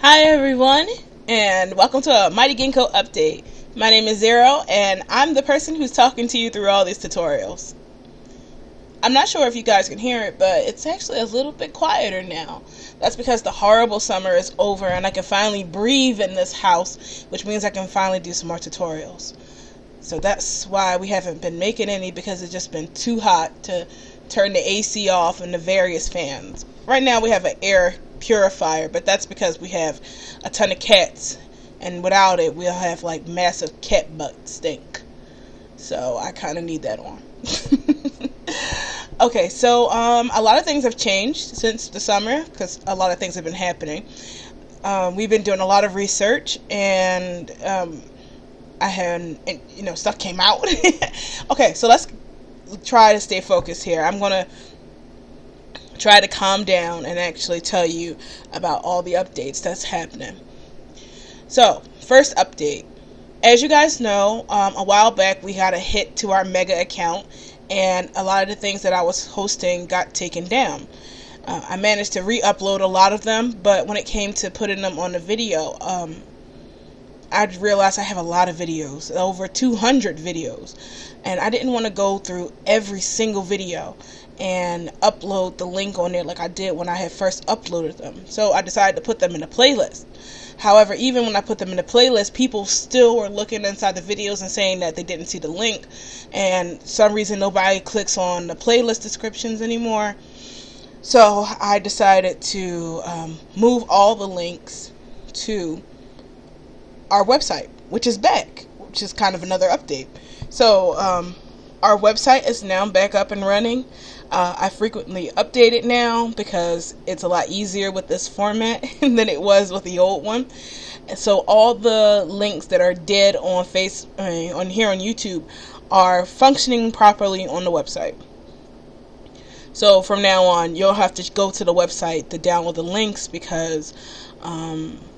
Hi everyone, and welcome to a Mighty Ginkgo update. My name is Zero, and I'm the person who's talking to you through all these tutorials. I'm not sure if you guys can hear it, but it's actually a little bit quieter now. That's because the horrible summer is over and I can finally breathe in this house, which means I can finally do some more tutorials. So that's why we haven't been making any, because it's just been too hot to turn the AC off and the various fans. Right now we have an air purifier, but that's because we have a ton of cats, and without it we'll have like massive cat butt stink. So I kind of need that on. Okay, so a lot of things have changed since the summer because a lot of things have been happening. We've been doing a lot of research, and stuff came out. Okay, so let's try to stay focused here. I'm gonna try to calm down and actually tell you about all the updates that's happening. So, first update. As you guys know, a while back we had a hit to our mega account, and a lot of the things that I was hosting got taken down. I managed to re-upload a lot of them, but when it came to putting them on the video, I realized I have a lot of videos, over 200 videos, and I didn't want to go through every single video and upload the link on there like I did when I had first uploaded them. So I decided to put them in a playlist. However, even when I put them in the playlist, people still were looking inside the videos and saying that they didn't see the link, and for some reason nobody clicks on the playlist descriptions anymore. So I decided to move all the links to our website, which is back, which is kind of another update. So our website is now back up and running. I frequently update it now because it's a lot easier with this format than it was with the old one. And so all the links that are dead on on here on YouTube are functioning properly on the website. So from now on, you'll have to go to the website to download the links, because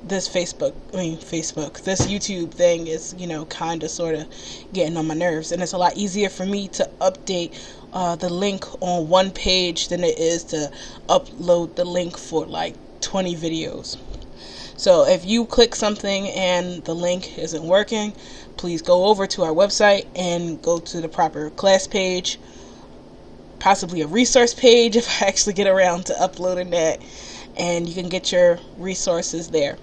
this this YouTube thing is, kind of sort of getting on my nerves, and it's a lot easier for me to update the link on one page than it is to upload the link for like 20 videos. So if you click something and the link isn't working, please go over to our website and go to the proper class page, possibly a resource page if I actually get around to uploading that, and you can get your resources there.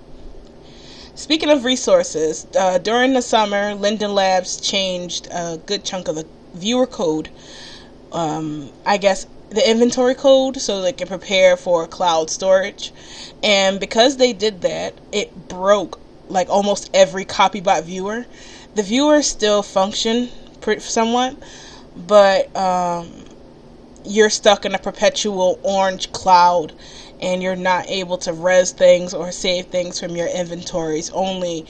Speaking of resources, during the summer, Linden Labs changed a good chunk of the viewer code, I guess the inventory code, so they can prepare for cloud storage. And because they did that, it broke like almost every copybot viewer. The viewers still function somewhat, but you're stuck in a perpetual orange cloud, and you're not able to res things or save things from your inventories, only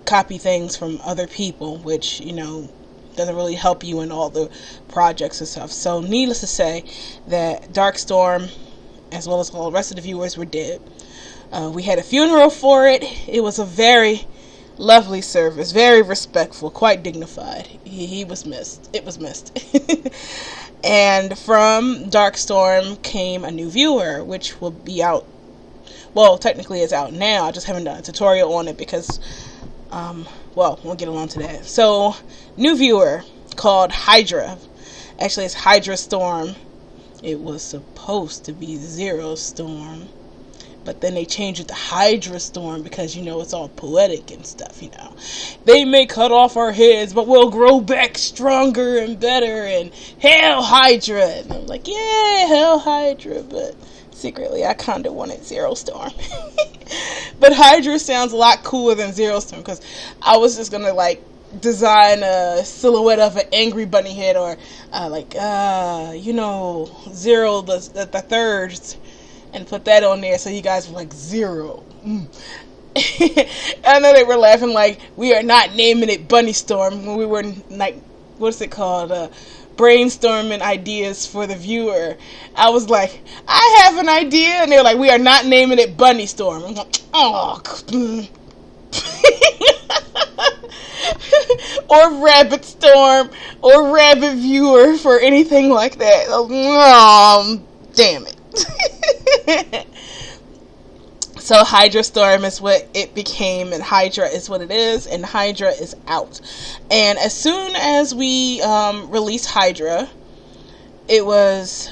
copy things from other people, which, doesn't really help you in all the projects and stuff. So needless to say that Darkstorm, as well as all the rest of the viewers, were dead. We had a funeral for it. It was a very lovely service, very respectful, quite dignified. He was missed. It was missed. And from Darkstorm came a new viewer, which will be out. Well, technically it's out now. I just haven't done a tutorial on it because, we'll get along to that. So, new viewer called Hydra. Actually, it's Hydra Storm. It was supposed to be Zero Storm, but then they changed it to Hydra Storm because, it's all poetic and stuff, They may cut off our heads, but we'll grow back stronger and better, and Hail Hydra! And I'm like, yeah, Hail Hydra, but secretly I kind of wanted Zero Storm. But Hydra sounds a lot cooler than Zero Storm, because I was just going to, design a silhouette of an angry bunny head, or, Zero the Third, and put that on there so you guys were like, Zero. I know they were laughing like, we are not naming it Bunny Storm, when we were like, what's it called, brainstorming ideas for the viewer. I was like, I have an idea, and they're like, we are not naming it Bunny Storm. I'm like, oh. Or Rabbit Storm, or Rabbit Viewer, for anything like that. Oh, damn it. So Hydra Storm is what it became, and Hydra is what it is, and Hydra is out. And as soon as we released Hydra, it was...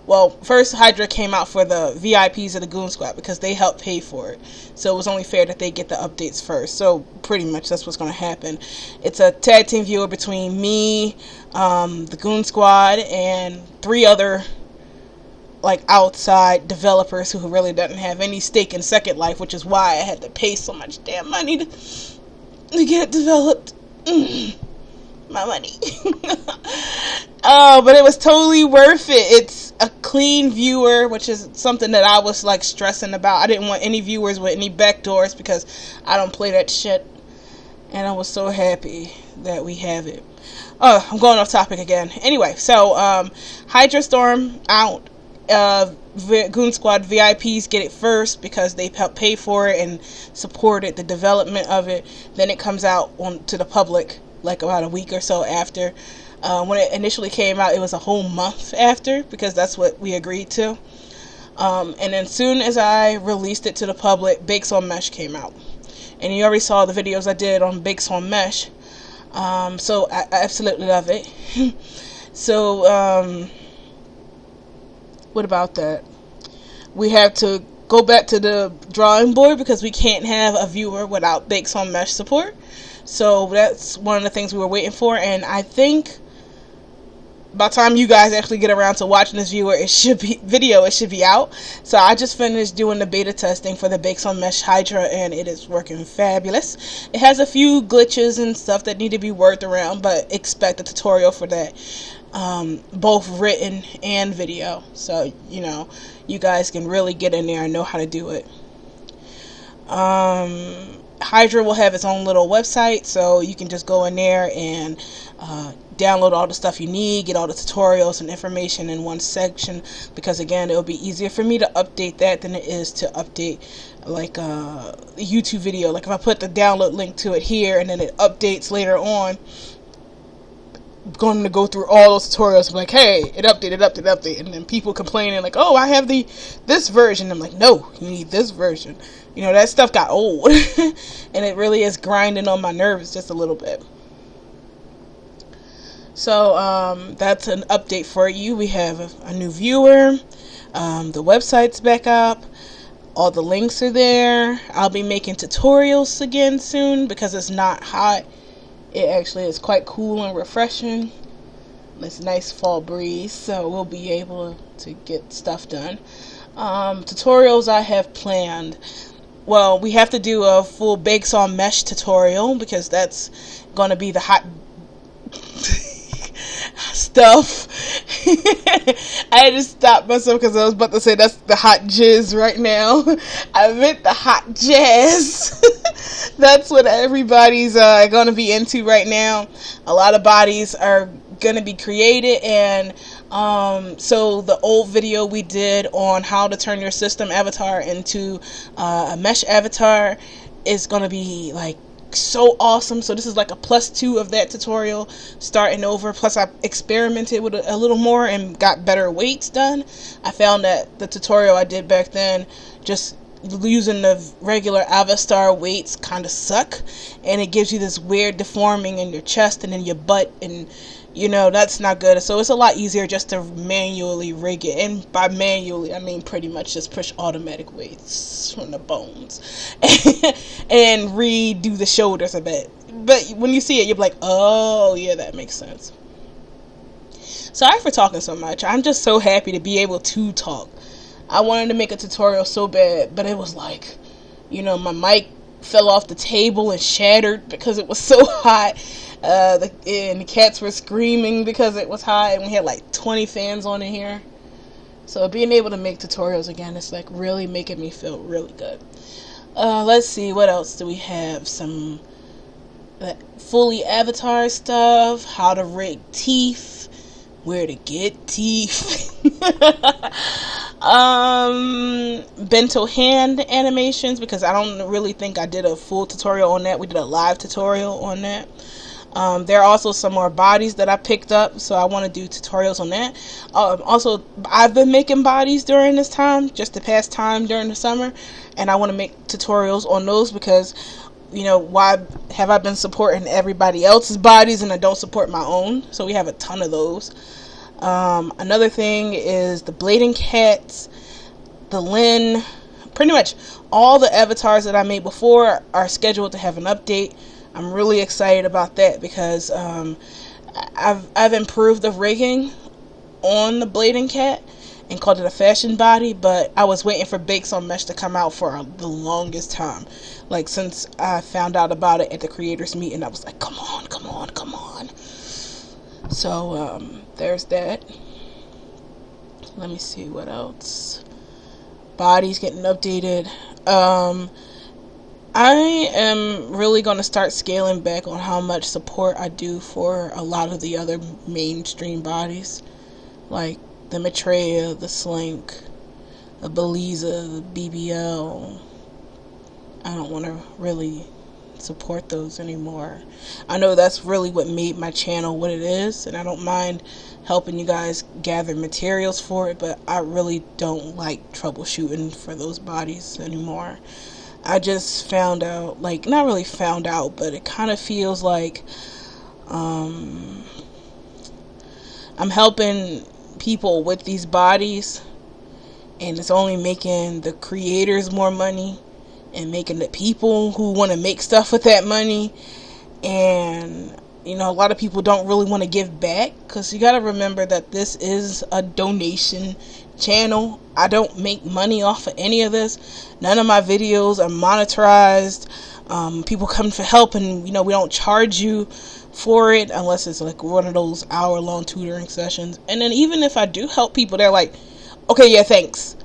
Well, first Hydra came out for the VIPs of the Goon Squad because they helped pay for it. So it was only fair that they get the updates first. So pretty much that's what's going to happen. It's a tag team viewer between me, the Goon Squad, and 3 other like outside developers who really doesn't have any stake in Second Life, which is why I had to pay so much damn money to get it developed. My money. Oh, but it was totally worth it. It's a clean viewer, which is something that I was like stressing about. I didn't want any viewers with any backdoors because I don't play that shit. And I was so happy that we have it. Oh, I'm going off topic again. Anyway, so Hydra Storm out. Goon Squad VIPs get it first because they helped pay for it and supported the development of it. Then it comes out to the public like about a week or so after. When it initially came out, it was a whole month after because that's what we agreed to. And then soon as I released it to the public, Bakes on Mesh came out. And you already saw the videos I did on Bakes on Mesh. So I absolutely love it. So, what about that? We have to go back to the drawing board because we can't have a viewer without Bakes on Mesh support. So that's one of the things we were waiting for, and I think by the time you guys actually get around to watching this it should be out. So I just finished doing the beta testing for the Bakes on Mesh Hydra, and it is working fabulous. It has a few glitches and stuff that need to be worked around, but expect a tutorial for that, both written and video. So, you know, you guys can really get in there and know how to do it. Hydra will have its own little website, so you can just go in there and download all the stuff you need, get all the tutorials and information in one section, because again, it'll be easier for me to update that than it is to update like a YouTube video. Like if I put the download link to it here and then it updates later on, I'm going to go through all those tutorials. I'm like, hey, it updated, and then people complaining like, oh, I have this version. I'm like, no, you need this version. You know, that stuff got old and it really is grinding on my nerves just a little bit. So that's an update for you. We have a new viewer. The website's back up. All the links are there. I'll be making tutorials again soon because it's not hot. It actually is quite cool and refreshing. It's a nice fall breeze, so we'll be able to get stuff done. Tutorials I have planned. Well, we have to do a full Bakes on Mesh tutorial because that's going to be the hot stuff. I had to stop myself because I was about to say that's the hot jizz right now. I meant the hot jazz. That's what everybody's going to be into right now. A lot of bodies are going to be created, and so the old video we did on how to turn your system avatar into a mesh avatar is going to be like so awesome. So this is like a +2 of that tutorial starting over. Plus I experimented with it a little more and got better weights done. I found that the tutorial I did back then, just using the regular Avastar weights, kind of suck, and it gives you this weird deforming in your chest and in your butt, and you know, that's not good. So it's a lot easier just to manually rig it. And by manually, I mean pretty much just push automatic weights from the bones and redo the shoulders a bit. But when you see it, you're like, oh, yeah, that makes sense. Sorry for talking so much. I'm just so happy to be able to talk. I wanted to make a tutorial so bad, but it was like, you know, my mic fell off the table and shattered because it was so hot. And the cats were screaming because it was hot, and we had like 20 fans on in here. So being able to make tutorials again, it's like really making me feel really good. Let's see, what else do we have? Some fully avatar stuff, how to rig teeth, where to get teeth. Bento hand animations, because I don't really think I did a full tutorial on that. We did a live tutorial on that. There are also some more bodies that I picked up, so I want to do tutorials on that. Also, I've been making bodies during this time, just to pass time during the summer, and I want to make tutorials on those because, why have I been supporting everybody else's bodies and I don't support my own? So we have a ton of those. Another thing is the blading cats, the Lynn, pretty much all the avatars that I made before are scheduled to have an update. I'm really excited about that because I've improved the rigging on the blading cat and called it a fashion body, but I was waiting for Bakes on Mesh to come out for the longest time. Like, since I found out about it at the creators meeting, I was like, come on. So there's that. Let me see what else. Bodies getting updated. I am really going to start scaling back on how much support I do for a lot of the other mainstream bodies, like the Maitreya, the Slink, the Beliza, the BBL. I don't want to really support those anymore. I know that's really what made my channel what it is, and I don't mind helping you guys gather materials for it, but I really don't like troubleshooting for those bodies anymore. I just found out, like, not really found out, but it kind of feels like I'm helping people with these bodies, and it's only making the creators more money and making the people who want to make stuff with that money. And a lot of people don't really want to give back, because you got to remember that this is a donation channel. I don't make money off of any of this. None of my videos are monetized. People come for help, and we don't charge you for it unless it's like one of those hour-long tutoring sessions. And then even if I do help people, they're like, okay, yeah, thanks.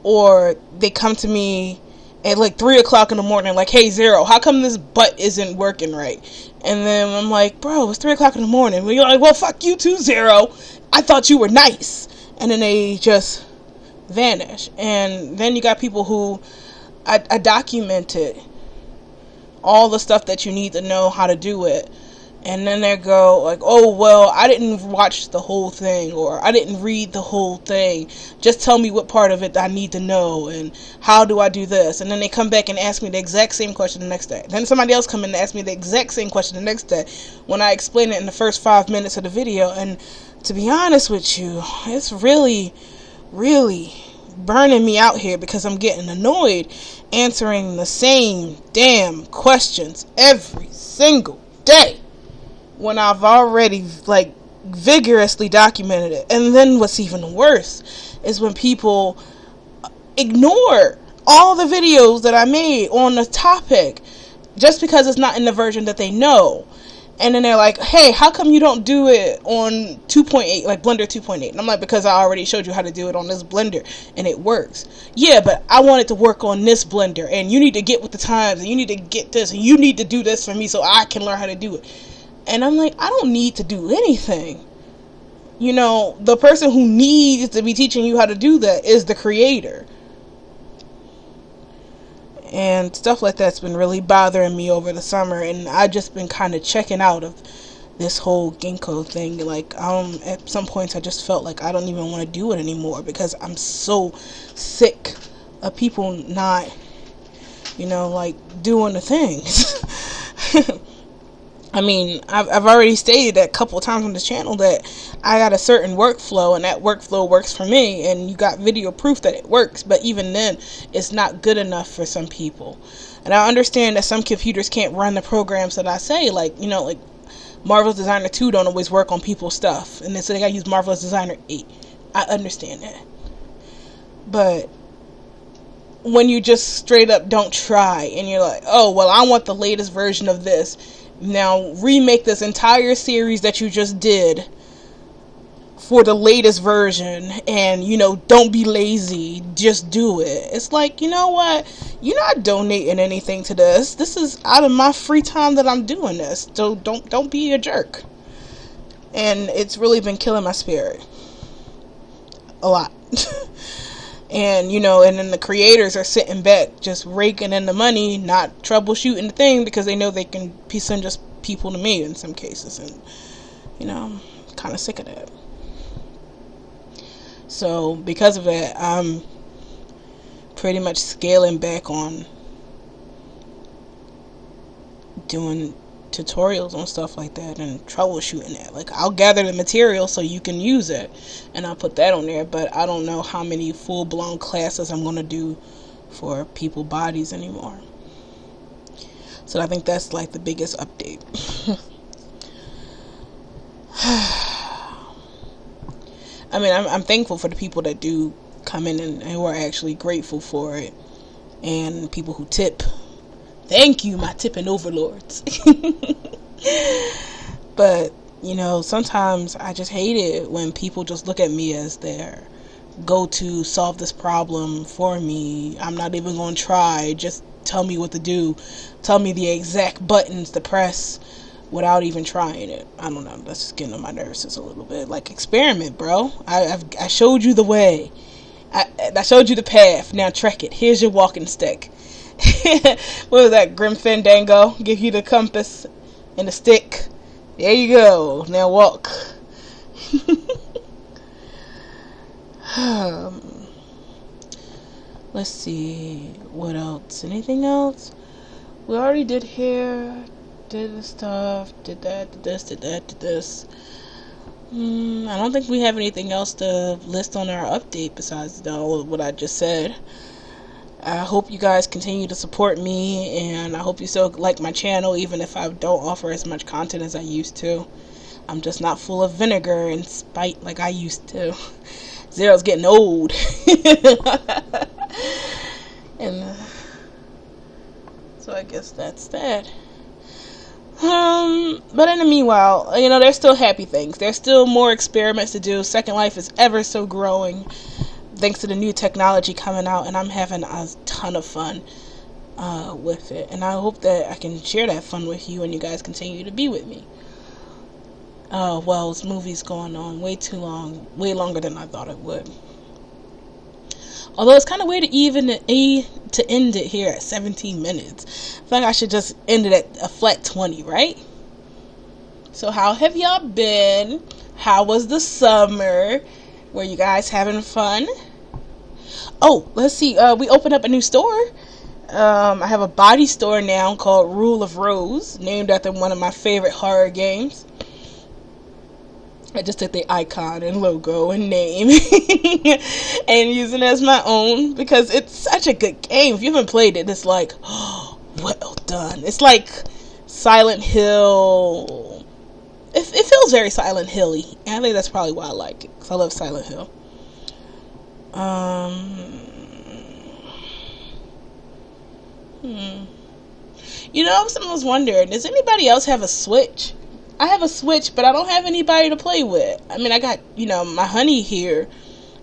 Or they come to me at like 3 o'clock in the morning, like, hey, Zero, how come this butt isn't working right? And then I'm like, bro, it's 3 o'clock in the morning. Well, you're like, well, fuck you too, Zero. I thought you were nice. And then they just vanish. And then you got people who I documented all the stuff that you need to know how to do it, and then they go like, oh, well, I didn't watch the whole thing, or I didn't read the whole thing, just tell me what part of it I need to know, and how do I do this? And then they come back and ask me the exact same question the next day. Then somebody else come in and ask me the exact same question the next day when I explain it in the first 5 minutes of the video. And to be honest with you, it's really burning me out here, because I'm getting annoyed answering the same damn questions every single day when I've already vigorously documented it. And then what's even worse is when people ignore all the videos that I made on the topic just because it's not in the version that they know. And then they're like, hey, how come you don't do it on 2.8, like Blender 2.8? And I'm like, because I already showed you how to do it on this Blender, and it works. Yeah, but I want it to work on this Blender, and you need to get with the times, and you need to get this, and you need to do this for me so I can learn how to do it. And I'm like, I don't need to do anything. The person who needs to be teaching you how to do that is the creator. And stuff like that's been really bothering me over the summer, and I've just been kind of checking out of this whole Ginkgo thing. Like, at some points I just felt like I don't even want to do it anymore, because I'm so sick of people not, doing the things. I mean, I've already stated that a couple of times on this channel that I got a certain workflow, and that workflow works for me, and you got video proof that it works, but even then, it's not good enough for some people. And I understand that some computers can't run the programs that I say, like Marvelous Designer 2 don't always work on people's stuff, and then so they gotta use Marvelous Designer 8. I understand that. But when you just straight up don't try, and you're like, oh, well, I want the latest version of this, now remake this entire series that you just did for the latest version, and don't be lazy, just do it. It's like, you know what, you're not donating anything to this. This is out of my free time that I'm doing this, so don't be a jerk. And it's really been killing my spirit a lot. And and then the creators are sitting back just raking in the money, not troubleshooting the thing, because they know they can people to me in some cases, and I'm kind of sick of that. So because of that, I'm pretty much scaling back on doing tutorials on stuff like that and troubleshooting that. Like, I'll gather the material so you can use it, and I'll put that on there, but I don't know how many full-blown classes I'm going to do for people bodies anymore. So I think that's like the biggest update. I mean, I'm thankful for the people that do come in and who are actually grateful for it, and people who tip. Thank you, my tipping overlords. But, sometimes I just hate it when people just look at me as their go-to, solve this problem for me. I'm not even going to try. Just tell me what to do. Tell me the exact buttons to press without even trying it. I don't know. That's just getting on my nerves just a little bit. Like, experiment, bro. I showed you the way. I showed you the path. Now trek it. Here's your walking stick. What was that? Grim Fandango? Give you the compass and the stick. There you go. Now walk. Let's see. What else? Anything else? We already did hair. Did the stuff. Did that. Did this. Did that. Did this. I don't think we have anything else to list on our update besides what I just said. I hope you guys continue to support me, and I hope you still like my channel, even if I don't offer as much content as I used to. I'm just not full of vinegar and spite like I used to. Zero's getting old. And so I guess that's that. But in the meanwhile, there's still happy things. There's still more experiments to do. Second Life is ever so growing, thanks to the new technology coming out, and I'm having a ton of fun with it. And I hope that I can share that fun with you, and you guys continue to be with me. This movie's going on way too long, way longer than I thought it would. Although it's kind of weird to end it here at 17 minutes. I feel like I should just end it at a flat 20, right? So how have y'all been? How was the summer? Were you guys having fun? Oh, let's see. We opened up a new store. I have a body store now called Rule of Rose, named after one of my favorite horror games. I just took the icon and logo and name and using it as my own because it's such a good game. If you haven't played it, it's like, oh, well done. It's like Silent Hill. It feels very Silent Hill-y, and I think that's probably why I like it, because I love Silent Hill. Someone was wondering, does anybody else have a Switch? I have a Switch, but I don't have anybody to play with. I mean, I got, my honey here,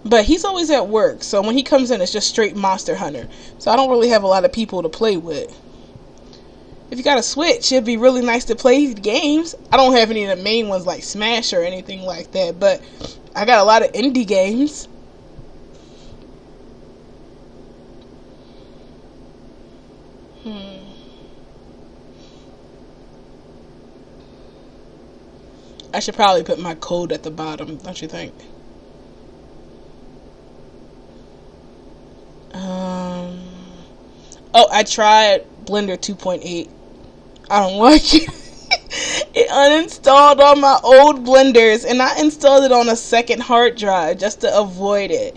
but he's always at work, so when he comes in, it's just straight Monster Hunter. So I don't really have a lot of people to play with. If you got a Switch, it'd be really nice to play games. I don't have any of the main ones like Smash or anything like that, but I got a lot of indie games. I should probably put my code at the bottom, don't you think? I tried Blender 2.8. I don't like it. It uninstalled all my old blenders, and I installed it on a second hard drive just to avoid it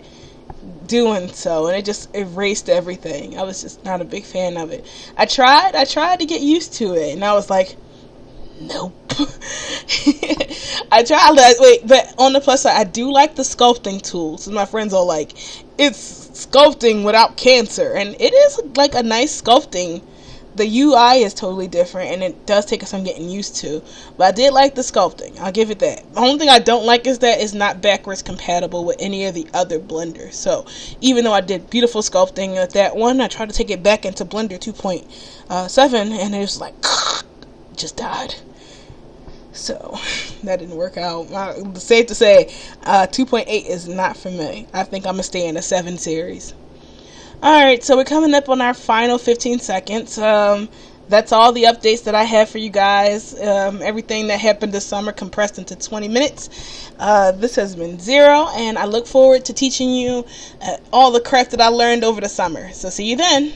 doing so, and it just erased everything. I was just not a big fan of it. I tried to get used to it, and I was like, nope. I tried that. Wait, but on the plus side, I do like the sculpting tools. My friends are like, it's sculpting without cancer, and it is like a nice sculpting. The UI is totally different, and it does take some getting used to. But I did like the sculpting. I'll give it that. The only thing I don't like is that it's not backwards compatible with any of the other blenders. So even though I did beautiful sculpting at that one, I tried to take it back into Blender 2.7, and it was like, just died. So that didn't work out. Safe to say, 2.8 is not for me. I think I'm going to stay in the 7 series. Alright, so we're coming up on our final 15 seconds. that's all the updates that I have for you guys. Everything that happened this summer compressed into 20 minutes. This has been Zero, and I look forward to teaching you all the crap that I learned over the summer. So see you then.